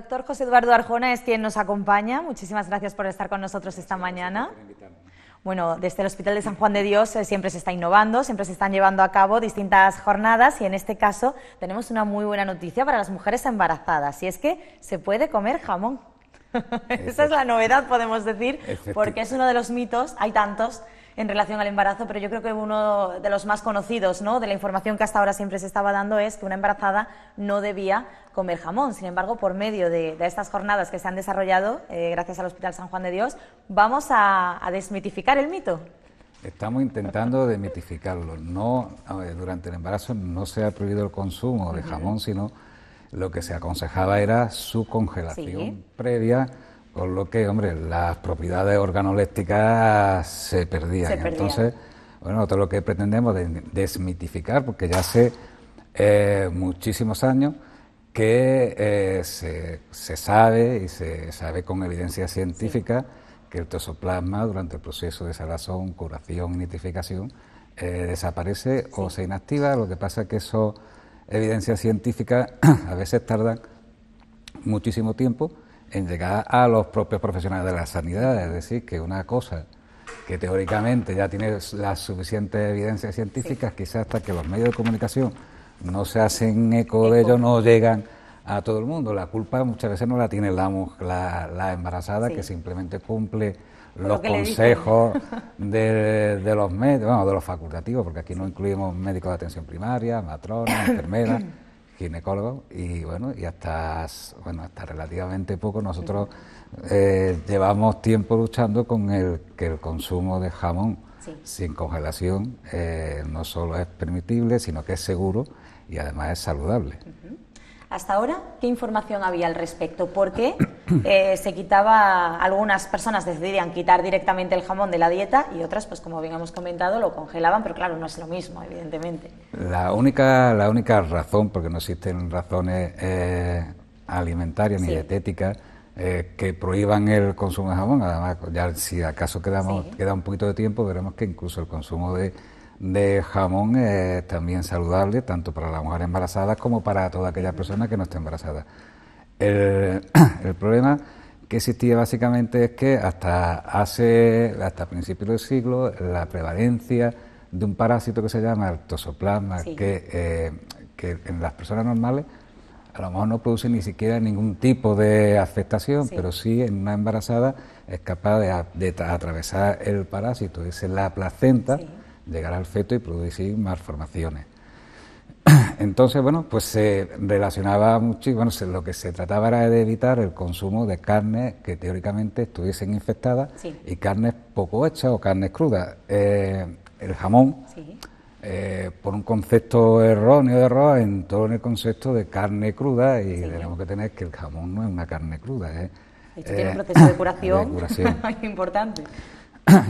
El doctor José Eduardo Arjona es quien nos acompaña. Muchísimas gracias por estar con nosotros esta mañana. Bueno, desde el Hospital de San Juan de Dios siempre se está innovando, siempre se están llevando a cabo distintas jornadas y en este caso tenemos una muy buena noticia para las mujeres embarazadas y es que se puede comer jamón. Esa es la novedad, podemos decir, porque es uno de los mitos, hay tantos en relación al embarazo, pero yo creo que uno de los más conocidos, ¿no?, de la información que hasta ahora siempre se estaba dando es que una embarazada no debía comer jamón. Sin embargo, por medio de estas jornadas que se han desarrollado, gracias al Hospital San Juan de Dios, vamos a desmitificar el mito. Estamos intentando desmitificarlo. No, durante el embarazo no se ha prohibido el consumo de jamón, sino lo que se aconsejaba era su congelación previa, con lo que, hombre, las propiedades organolépticas se perdían. Entonces, bueno, nosotros lo que pretendemos es desmitificar, porque ya hace muchísimos años que se sabe, y se sabe con evidencia científica, que el toxoplasma durante el proceso de salazón, curación y nitrificación desaparece o se inactiva. Lo que pasa es que eso, evidencia científica, a veces tardan muchísimo tiempo en llegar a los propios profesionales de la sanidad. Es decir, que una cosa que teóricamente ya tiene la suficiente evidencia científica, quizás hasta que los medios de comunicación no se hacen eco de ello, no llegan a todo el mundo. La culpa muchas veces no la tiene la embarazada, que simplemente cumple los consejos de los médicos, bueno, de los facultativos, porque aquí no incluimos médicos de atención primaria, matronas, enfermeras, ginecólogos, y bueno, y hasta relativamente poco nosotros llevamos tiempo luchando con que el consumo de jamón sin congelación no solo es permitible, sino que es seguro y además es saludable. Hasta ahora, ¿qué información había al respecto? ¿Por qué se quitaba, algunas personas decidían quitar directamente el jamón de la dieta y otras, pues como bien hemos comentado, lo congelaban, pero claro, no es lo mismo, evidentemente? La única razón, porque no existen razones alimentarias ni dietéticas que prohíban el consumo de jamón. Además, ya si acaso queda un poquito de tiempo, veremos que incluso el consumo de jamón es también saludable, tanto para la mujer embarazada como para toda aquella persona que no esté embarazada. El problema que existía básicamente es que hasta principios del siglo la prevalencia de un parásito que se llama el toxoplasma, que en las personas normales a lo mejor no produce ni siquiera ningún tipo de afectación, pero sí en una embarazada es capaz de atravesar el parásito, es la placenta, llegar al feto y producir malformaciones. Entonces, bueno, pues se relacionaba mucho, bueno, lo que se trataba era de evitar el consumo de carnes que teóricamente estuviesen infectadas y carnes poco hechas o carnes crudas. El jamón, por un concepto erróneo de error, entró en el concepto de carne cruda y tenemos que tener que el jamón no es una carne cruda. De hecho, tiene un proceso de curación importante.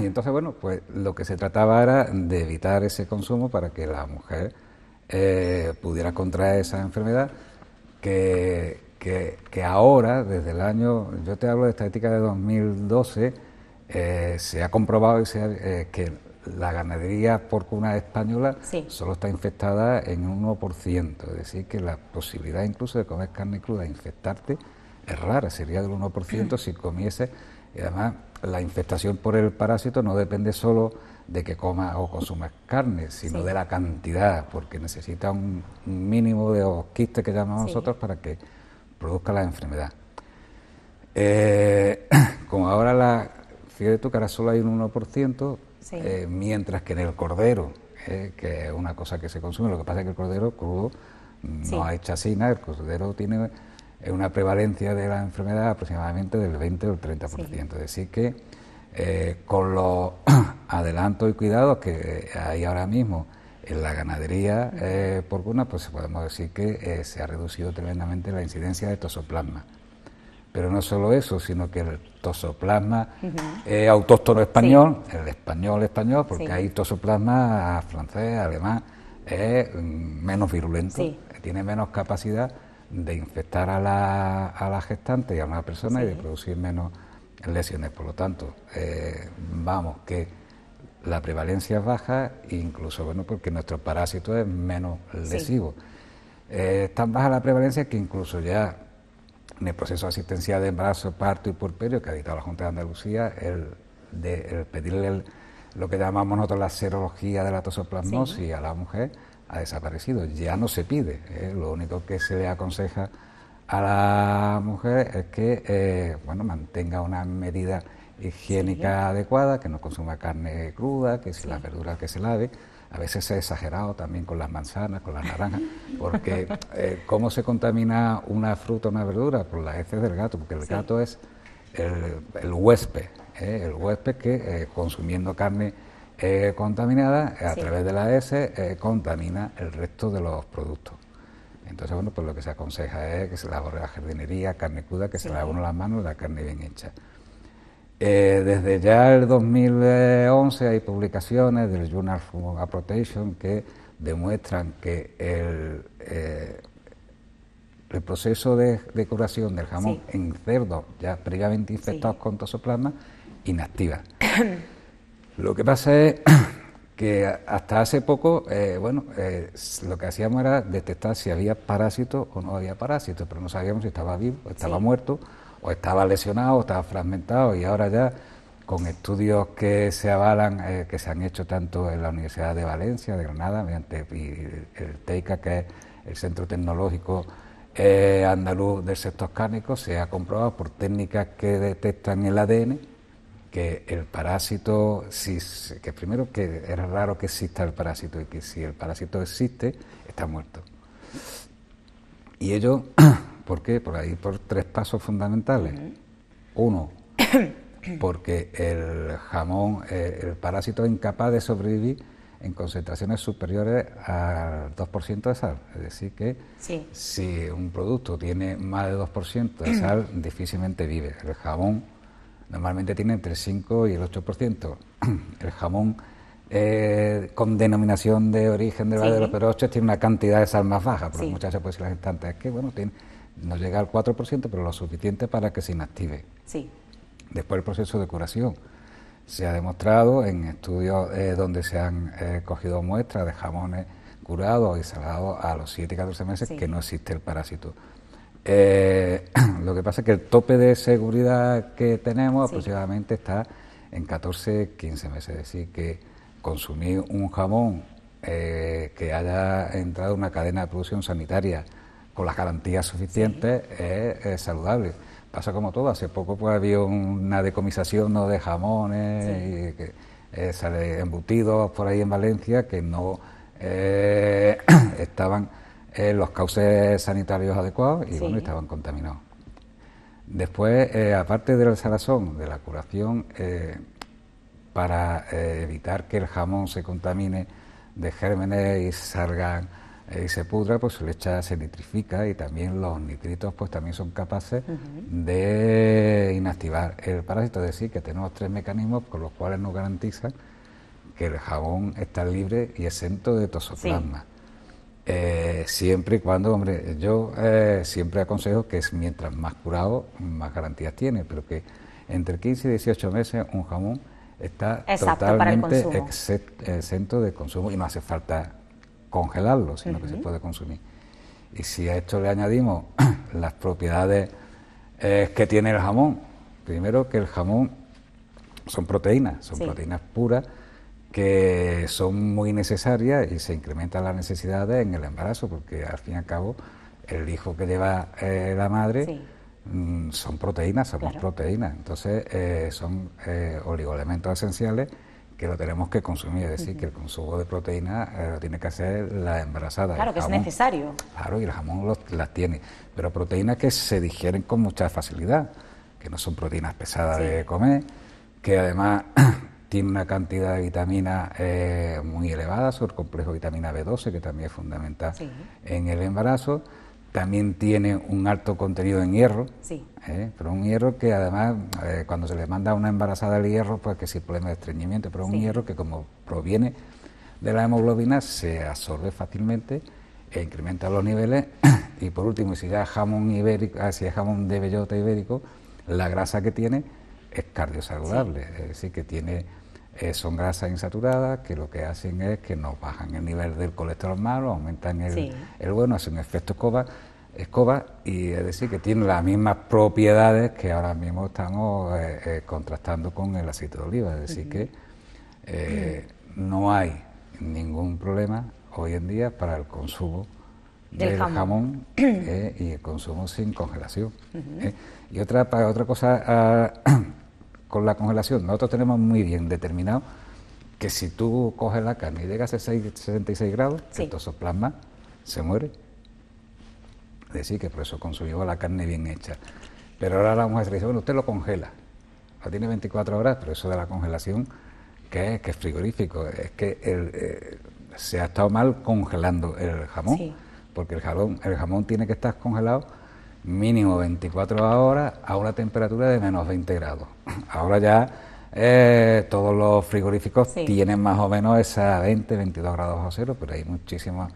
Y entonces, bueno, pues lo que se trataba era de evitar ese consumo para que la mujer pudiera contraer esa enfermedad que ahora, desde el año, yo te hablo de estadística de 2012, se ha comprobado que la ganadería porcuna española solo está infectada en un 1%, es decir, que la posibilidad incluso de comer carne cruda e infectarte es rara, sería del 1% si comiese. Y además, la infestación por el parásito no depende solo de que comas o consumas carne, sino de la cantidad, porque necesita un mínimo de quistes que llamamos nosotros para que produzca la enfermedad. Como ahora, fíjate tú que ahora solo hay un 1%, mientras que en el cordero, que es una cosa que se consume, lo que pasa es que el cordero crudo no hay chacina, el cordero tiene una prevalencia de la enfermedad aproximadamente del 20 o el 30%. Es decir que con los adelantos y cuidados que hay ahora mismo en la ganadería porcuna, pues podemos decir que se ha reducido tremendamente la incidencia de toxoplasma. Pero no solo eso, sino que el toxoplasma autóctono español, el español, porque hay toxoplasma francés, alemán, es menos virulento, tiene menos capacidad de infectar a la gestante y a una persona y de producir menos lesiones. Por lo tanto, vamos, que la prevalencia es baja, incluso, bueno, porque nuestro parásito es menos lesivo. Es tan baja la prevalencia que incluso ya en el proceso asistencial de embarazo, parto y puerperio que ha dictado la Junta de Andalucía, el pedirle lo que llamamos nosotros la serología de la toxoplasmosis a la mujer ha desaparecido, ya no se pide, lo único que se le aconseja a la mujer es que mantenga una medida higiénica adecuada, que no consuma carne cruda, que si las verduras que se lave. A veces se ha exagerado también con las manzanas, con las naranjas, porque ¿cómo se contamina una fruta o una verdura? Por las heces del gato, porque el gato es el huésped que consumiendo carne contaminada, a través de la heces contamina el resto de los productos. Entonces, pues lo que se aconseja es que se lave la jardinería, carne cruda, que se lave uno las manos, la carne bien hecha. Desde ya el 2011 hay publicaciones del Journal of Appropriation que demuestran que el proceso de curación del jamón en cerdos ya previamente infectados con toxoplasma inactiva. Lo que pasa es que hasta hace poco, lo que hacíamos era detectar si había parásitos o no había parásitos, pero no sabíamos si estaba vivo, o estaba muerto, o estaba lesionado, o estaba fragmentado, y ahora ya con estudios que se avalan, que se han hecho tanto en la Universidad de Valencia, de Granada, mediante el TEICA, que es el Centro Tecnológico Andaluz del Sector Cárnico, se ha comprobado por técnicas que detectan el ADN que el parásito, que primero que es raro que exista el parásito y que si el parásito existe, está muerto. Y ello, ¿por qué? Por tres pasos fundamentales. Uno, porque el jamón, el parásito es incapaz de sobrevivir en concentraciones superiores al 2% de sal. Es decir, que si un producto tiene más de 2% de sal, difícilmente vive. El jamón normalmente tiene entre el 5 y el 8%. El jamón con denominación de origen del Valle de los Pedroches tiene una cantidad de sal más baja, porque muchas veces puede decir la gente antes, es que no llega al 4%, pero lo suficiente para que se inactive. Después el proceso de curación. Se ha demostrado en estudios donde se han cogido muestras de jamones curados y salados a los 7 y 14 meses que no existe el parásito. Lo que pasa es que el tope de seguridad que tenemos aproximadamente está en 14-15 meses, es decir, que consumir un jamón que haya entrado en una cadena de producción sanitaria con las garantías suficientes es saludable. Pasa como todo, hace poco pues había una decomisación de jamones y que sale embutidos por ahí en Valencia que no estaban los cauces sanitarios adecuados y estaban contaminados. Después, aparte del salazón, de la curación, para evitar que el jamón se contamine de gérmenes y salgan y se pudra, pues se nitrifica, y también los nitritos pues también son capaces de inactivar el parásito. Es decir, que tenemos tres mecanismos con los cuales nos garantizan que el jamón está libre y exento de toxoplasma. Siempre y cuando, hombre, yo siempre aconsejo que es mientras más curado, más garantías tiene, pero que entre 15 y 18 meses un jamón está totalmente exento de consumo y no hace falta congelarlo, sino que se puede consumir. Y si a esto le añadimos las propiedades que tiene el jamón, primero que el jamón son proteínas puras, que son muy necesarias y se incrementan las necesidades en el embarazo, porque al fin y al cabo el hijo que lleva la madre son proteínas, somos proteínas, entonces son oligoelementos esenciales que lo tenemos que consumir, es decir, que el consumo de proteínas lo tiene que hacer la embarazada. Claro, que es necesario. Claro, y el jamón las tiene, pero proteínas que se digieren con mucha facilidad, que no son proteínas pesadas de comer, que además tiene una cantidad de vitaminas muy elevada, sobre el complejo vitamina B12, que también es fundamental en el embarazo. También tiene un alto contenido en hierro, pero un hierro que además, cuando se le manda a una embarazada el hierro, pues que sí, problema de estreñimiento, pero un hierro que como proviene de la hemoglobina, se absorbe fácilmente e incrementa los niveles. Y por último, si ya es jamón ibérico, si es jamón de bellota ibérico, la grasa que tiene es cardiosaludable, es decir, que tiene son grasas insaturadas que lo que hacen es que nos bajan el nivel del colesterol malo, aumentan el bueno, hacen un efecto escoba, escoba, y es decir, que tiene las mismas propiedades que ahora mismo estamos contrastando con el aceite de oliva, es decir, que no hay ningún problema hoy en día para el consumo del jamón y el consumo sin congelación. Y otra cosa con la congelación, nosotros tenemos muy bien determinado que si tú coges la carne y llegas a 66 grados, el toxoplasma se muere. Es decir, que por eso consumimos la carne bien hecha. Pero ahora la mujer se dice, bueno, usted lo congela, lo tiene 24 horas, pero eso de la congelación, que es frigorífico, es que se ha estado mal congelando el jamón, porque el jamón tiene que estar congelado mínimo 24 horas a una temperatura de menos 20 grados. Ahora ya todos los frigoríficos tienen más o menos esa 20-22 grados bajo cero, pero hay muchísimas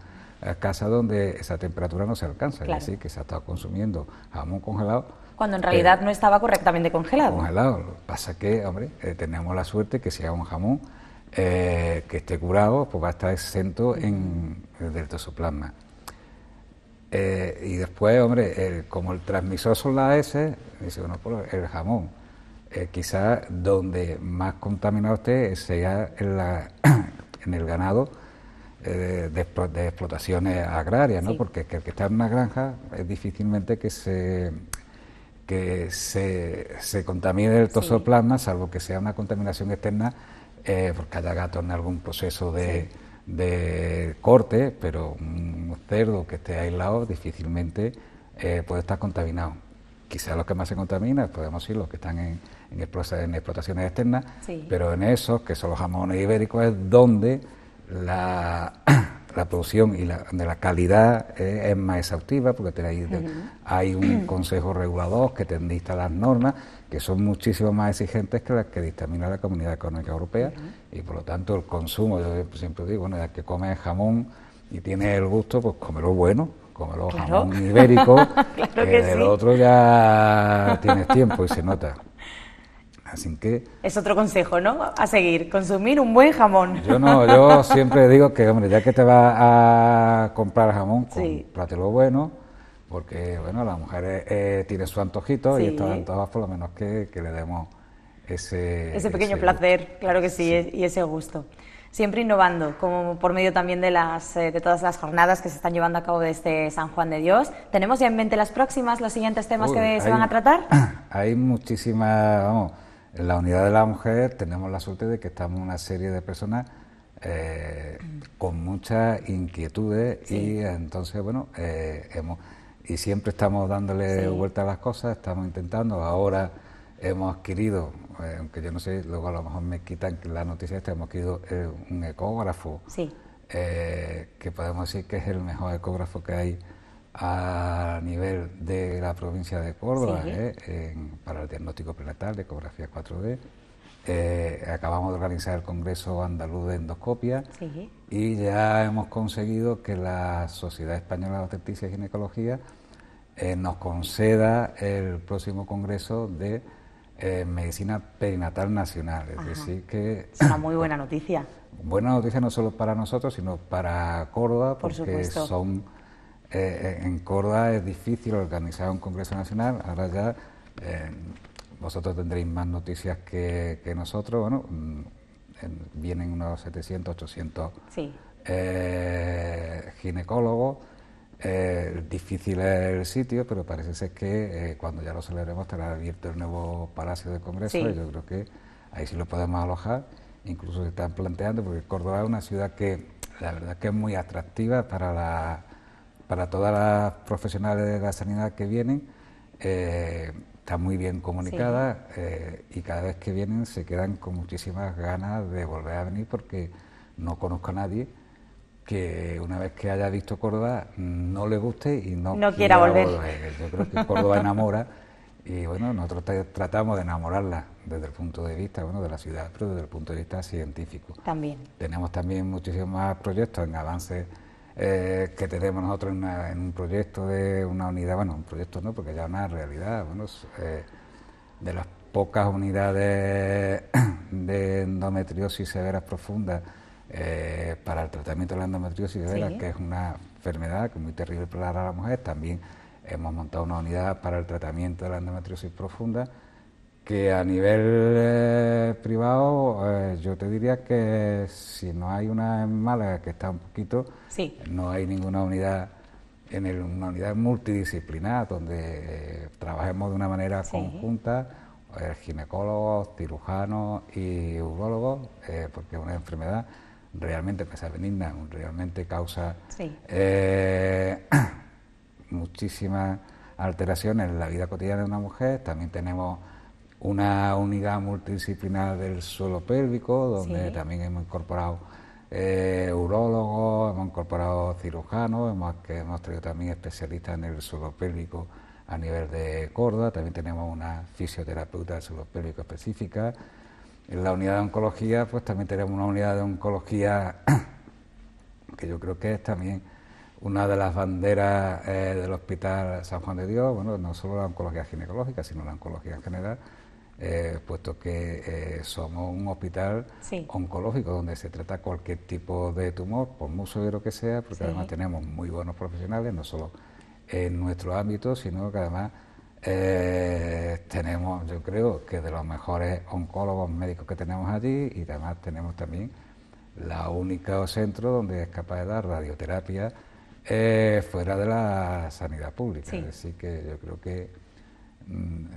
casas donde esa temperatura no se alcanza, es decir, que se ha estado consumiendo jamón congelado. Cuando en realidad no estaba correctamente congelado. Lo que pasa que, hombre, tenemos la suerte que si hay un jamón que esté curado, pues va a estar exento del toxoplasma. Y después, hombre, como el transmisor son las S, dice, bueno, pues el jamón, quizás donde más contaminado esté sea en el ganado de explotaciones agrarias, ¿no? Porque el que está en una granja es difícilmente que se contamine el toxoplasma, salvo que sea una contaminación externa, porque haya gatos en algún proceso de corte, pero un cerdo que esté aislado difícilmente puede estar contaminado. Quizás los que más se contaminan, podemos decir, los que están en explotaciones externas, pero en esos, que son los jamones ibéricos, es donde la producción y de la calidad es más exhaustiva, porque hay un consejo regulador que te dicta las normas, que son muchísimo más exigentes que las que dictamina la Comunidad Económica Europea, y por lo tanto el consumo, yo siempre digo, bueno, ya que comes jamón y tienes el gusto, pues cómelo bueno, cómelo jamón ibérico, el otro ya tienes tiempo y se nota. Así que es otro consejo, ¿no? A seguir, consumir un buen jamón. Yo siempre digo que, hombre, ya que te vas a comprar jamón, cómpratelo bueno, porque, bueno, la mujer tiene su antojito y estos antojos por lo menos que le demos ese pequeño placer, claro que sí, y ese gusto. Siempre innovando, como por medio también de todas las jornadas que se están llevando a cabo desde San Juan de Dios. ¿Tenemos ya en mente las próximas, los siguientes temas que se van a tratar? Hay muchísimas, vamos. En la unidad de la mujer tenemos la suerte de que estamos una serie de personas con muchas inquietudes y entonces, bueno, y siempre estamos dándole vuelta a las cosas, estamos intentando. Ahora hemos adquirido, aunque yo no sé, luego a lo mejor me quitan la noticia esta, hemos adquirido un ecógrafo que podemos decir que es el mejor ecógrafo que hay a nivel de la provincia de Córdoba, para el diagnóstico prenatal de ecografía 4D. Acabamos de organizar el Congreso Andaluz de Endoscopia y ya hemos conseguido que la Sociedad Española de Obstetricia y Ginecología nos conceda el próximo Congreso de Medicina Perinatal Nacional. Es decir, que es una muy buena noticia. Buena noticia no solo para nosotros, sino para Córdoba, porque en Córdoba es difícil organizar un Congreso Nacional. Ahora ya vosotros tendréis más noticias que nosotros. Bueno, vienen unos 700, 800 ginecólogos. Difícil es el sitio, pero parece ser que cuando ya lo celebremos estará abierto el nuevo Palacio de Congreso y yo creo que ahí sí lo podemos alojar. Incluso se están planteando, porque Córdoba es una ciudad que la verdad que es muy atractiva para todas las profesionales de la sanidad que vienen, está muy bien comunicada y cada vez que vienen se quedan con muchísimas ganas de volver a venir, porque no conozco a nadie que una vez que haya visto Córdoba no le guste y no quiera volver. Yo creo que Córdoba enamora y bueno, nosotros tratamos de enamorarla desde el punto de vista de la ciudad, pero desde el punto de vista científico. También. Tenemos también muchísimos más proyectos en avances que tenemos nosotros en un proyecto de una unidad, un proyecto no, porque ya es una realidad, de las pocas unidades de endometriosis severas profundas para el tratamiento de la endometriosis severa, que es una enfermedad que es muy terrible para la mujer. También hemos montado una unidad para el tratamiento de la endometriosis profunda, que a nivel privado yo te diría que si no hay una en Málaga, que está un poquito, sí, no hay ninguna unidad, una unidad multidisciplinar donde trabajemos de una manera sí, conjunta, ginecólogos, cirujanos y urólogos, porque es una enfermedad realmente benigna, realmente causa sí, muchísimas alteraciones en la vida cotidiana de una mujer. También tenemos una unidad multidisciplinar del suelo pélvico, donde sí, también hemos incorporado urólogos, hemos incorporado cirujanos, hemos traído también especialistas en el suelo pélvico a nivel de Córdoba. También tenemos una fisioterapeuta del suelo pélvico específica. En la unidad de oncología, pues también tenemos una unidad de oncología que yo creo que es también una de las banderas del Hospital San Juan de Dios, bueno, no solo la oncología ginecológica, sino la oncología en general, puesto que somos un hospital sí, oncológico donde se trata cualquier tipo de tumor, por muy severo que sea, porque sí, además tenemos muy buenos profesionales, no solo en nuestro ámbito, sino que además tenemos, yo creo, que de los mejores oncólogos médicos que tenemos allí, y además tenemos también la única centro donde es capaz de dar radioterapia fuera de la sanidad pública. sí. Es decir, que yo creo que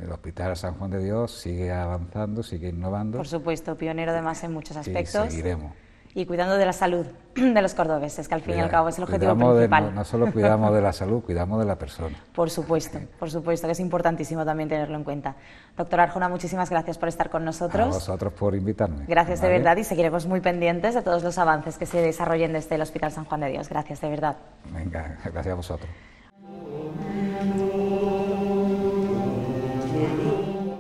el Hospital San Juan de Dios sigue avanzando, sigue innovando. Por supuesto, pionero además en muchos aspectos. Y seguiremos. Y cuidando de la salud de los cordobeses, que al fin y al cabo es el objetivo Cuidamos principal. No solo cuidamos de la salud, cuidamos de la persona. Por supuesto, que es importantísimo también tenerlo en cuenta. Doctor Arjona, muchísimas gracias por estar con nosotros. A vosotros por invitarme. Gracias ¿Vale? de verdad, y seguiremos muy pendientes de todos los avances que se desarrollen desde el Hospital San Juan de Dios. Gracias de verdad. Venga, gracias a vosotros.